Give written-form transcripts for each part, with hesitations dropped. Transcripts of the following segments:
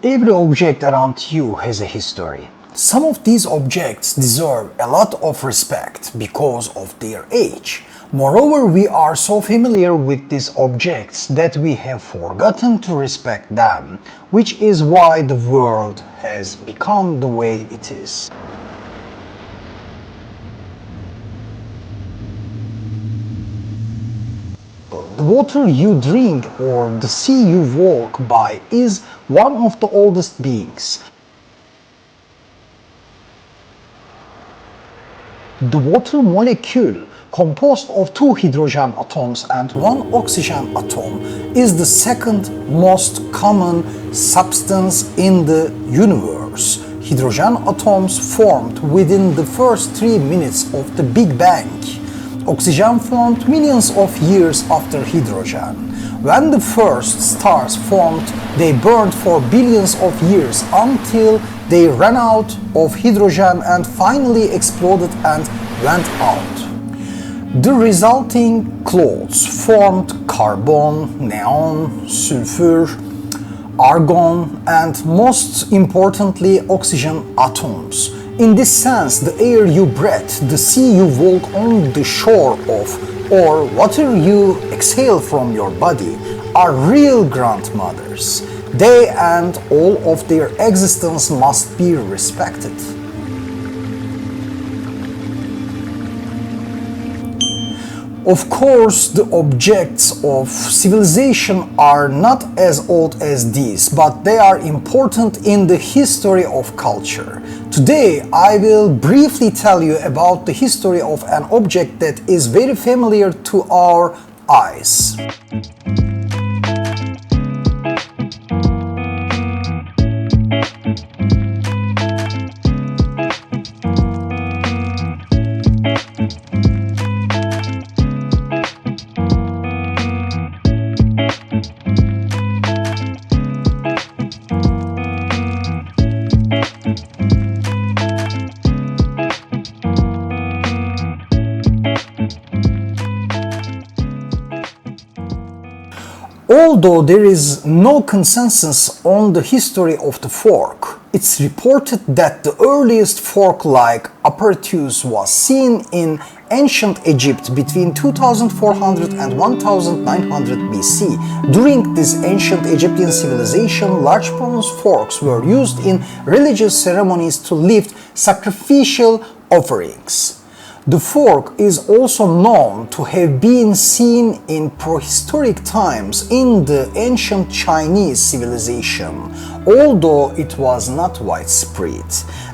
Every object around you has a history. Some of these objects deserve a lot of respect because of their age. Moreover, we are so familiar with these objects that we have forgotten to respect them, which is why the world has become the way it is. The water you drink or the sea you walk by is one of the oldest beings. The water molecule, composed of two hydrogen atoms and one oxygen atom, is the second most common substance in the universe. Hydrogen atoms formed within the first 3 minutes of the Big Bang. Oxygen formed millions of years after hydrogen. When the first stars formed, they burned for billions of years until they ran out of hydrogen and finally exploded and went out. The resulting clouds formed carbon, neon, sulfur, argon, and most importantly oxygen atoms. In this sense, the air you breathe, the sea you walk on the shore of, or water you exhale from your body are real grandmothers. They and all of their existence must be respected. Of course, the objects of civilization are not as old as these, but they are important in the history of culture. Today, I will briefly tell you about the history of an object that is very familiar to our eyes. Although there is no consensus on the history of the fork, it's reported that the earliest fork-like apparatus was seen in ancient Egypt between 2400 and 1900 BC. During this ancient Egyptian civilization, large bronze forks were used in religious ceremonies to lift sacrificial offerings. The fork is also known to have been seen in prehistoric times in the ancient Chinese civilization, although it was not widespread.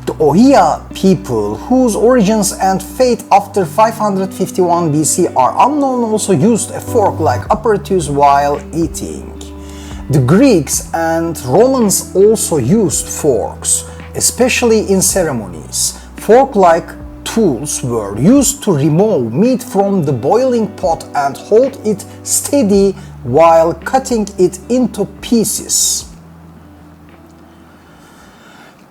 The Oya people, whose origins and fate after 551 BC are unknown, also used a fork-like apparatus while eating. The Greeks and Romans also used forks, especially in ceremonies. Fork-like tools were used to remove meat from the boiling pot and hold it steady while cutting it into pieces.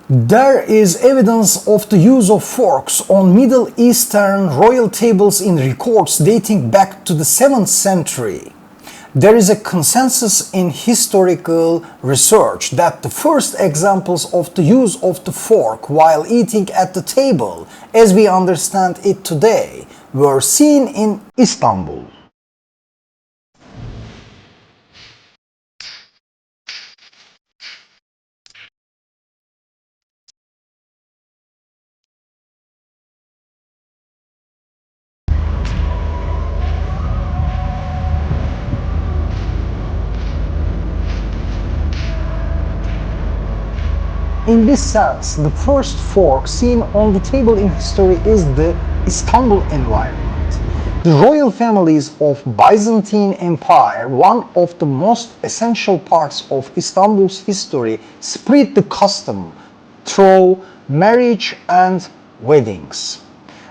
There is evidence of the use of forks on Middle Eastern royal tables in records dating back to the 7th century. There is a consensus in historical research that the first examples of the use of the fork while eating at the table, as we understand it today, were seen in Istanbul. In this sense, the first fork seen on the table in history is the Istanbul environment. The royal families of Byzantine Empire, one of the most essential parts of Istanbul's history, spread the custom through marriage and weddings.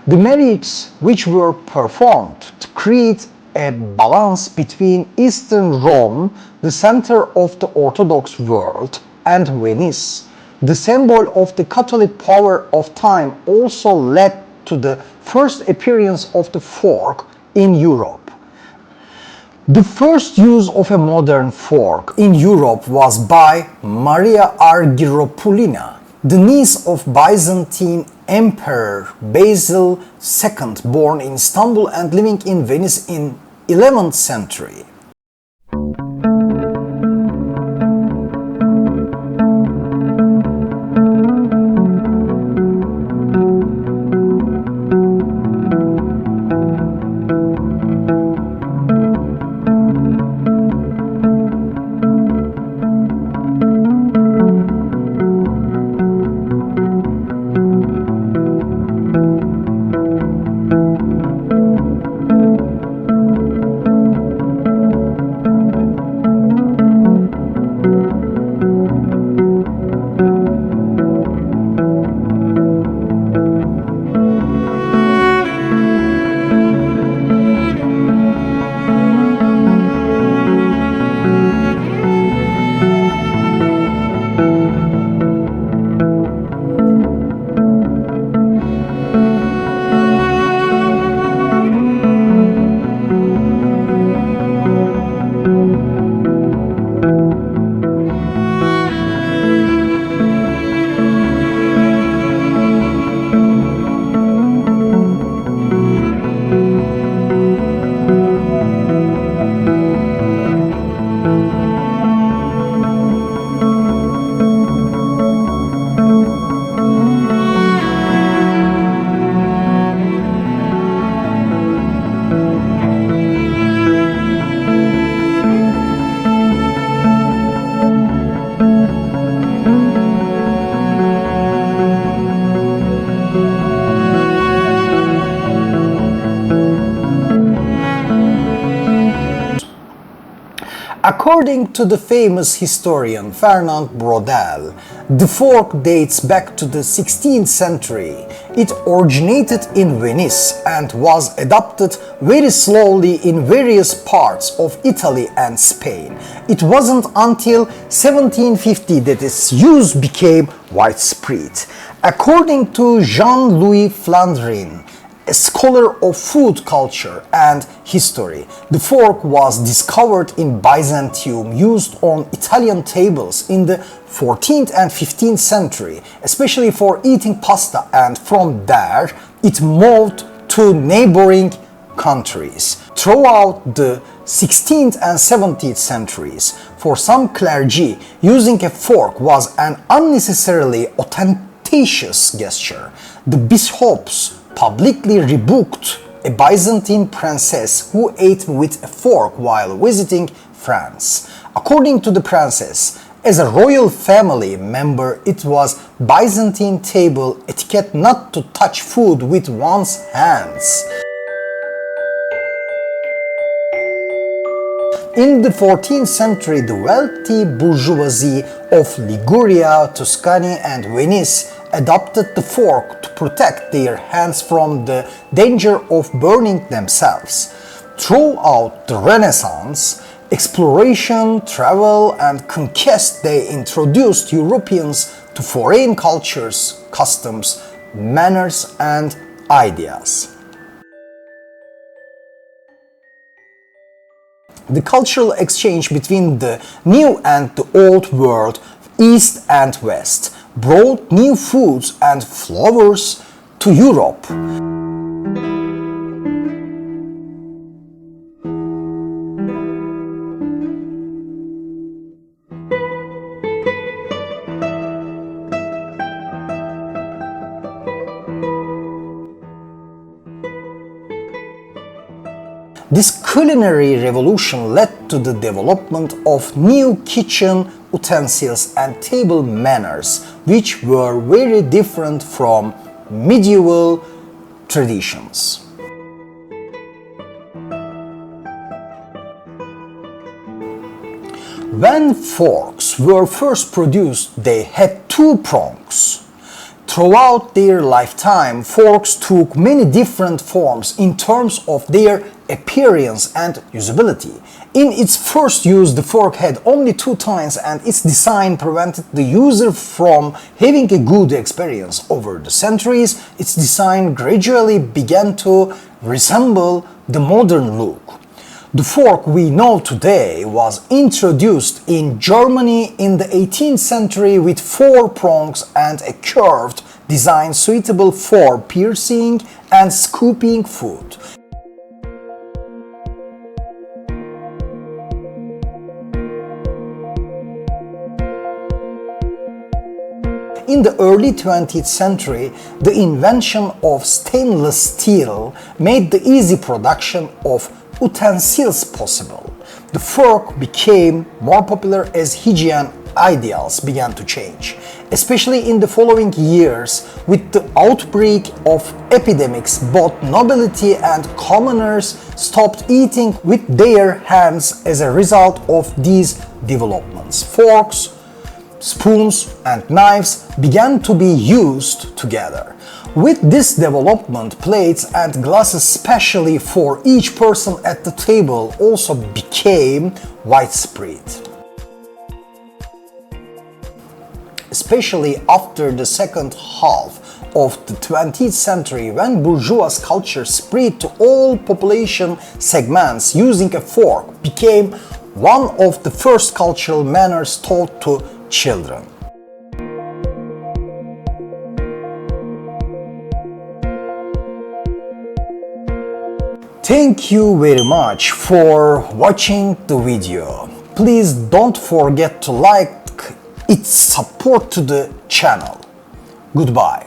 The marriages which were performed to create a balance between Eastern Rome, the center of the Orthodox world, and Venice, the symbol of the Catholic power of time, also led to the first appearance of the fork in Europe. The first use of a modern fork in Europe was by Maria Argyropoulina, the niece of Byzantine Emperor Basil II, born in Istanbul and living in Venice in 11th century. According to the famous historian Fernand Braudel, the fork dates back to the 16th century. It originated in Venice and was adopted very slowly in various parts of Italy and Spain. It wasn't until 1750 that its use became widespread. According to Jean-Louis Flandrin, a scholar of food culture and history, the fork was discovered in Byzantium, used on Italian tables in the 14th and 15th century, especially for eating pasta, and from there it moved to neighboring countries. Throughout the 16th and 17th centuries, for some clergy, using a fork was an unnecessarily ostentatious gesture. The bishops publicly rebuked a Byzantine princess who ate with a fork while visiting France. According to the princess, as a royal family member, it was Byzantine table etiquette not to touch food with one's hands. In the 14th century, the wealthy bourgeoisie of Liguria, Tuscany, and Venice adopted the fork to protect their hands from the danger of burning themselves. Throughout the Renaissance, exploration, travel, and conquest, they introduced Europeans to foreign cultures, customs, manners, and ideas. The cultural exchange between the New and the Old World, East and West, brought new foods and flavors to Europe. This culinary revolution led to the development of new kitchen utensils and table manners, which were very different from medieval traditions. When forks were first produced, they had two prongs. Throughout their lifetime, forks took many different forms in terms of their appearance and usability. In its first use, the fork had only two tines, and its design prevented the user from having a good experience. Over the centuries, its design gradually began to resemble the modern look. The fork we know today was introduced in Germany in the 18th century with 4 prongs and a curved design suitable for piercing and scooping food. In the early 20th century, the invention of stainless steel made the easy production of utensils possible. The fork became more popular as hygiene ideals began to change, especially in the following years with the outbreak of epidemics. Both nobility and commoners stopped eating with their hands as a result of these developments. Forks, spoons and knives began to be used together. With this development, plates and glasses specially for each person at the table also became widespread. Especially after the second half of the 20th century, when bourgeois culture spread to all population segments, using a fork became one of the first cultural manners taught to children. Thank you very much for watching the video. Please don't forget to like its support to the channel. Goodbye.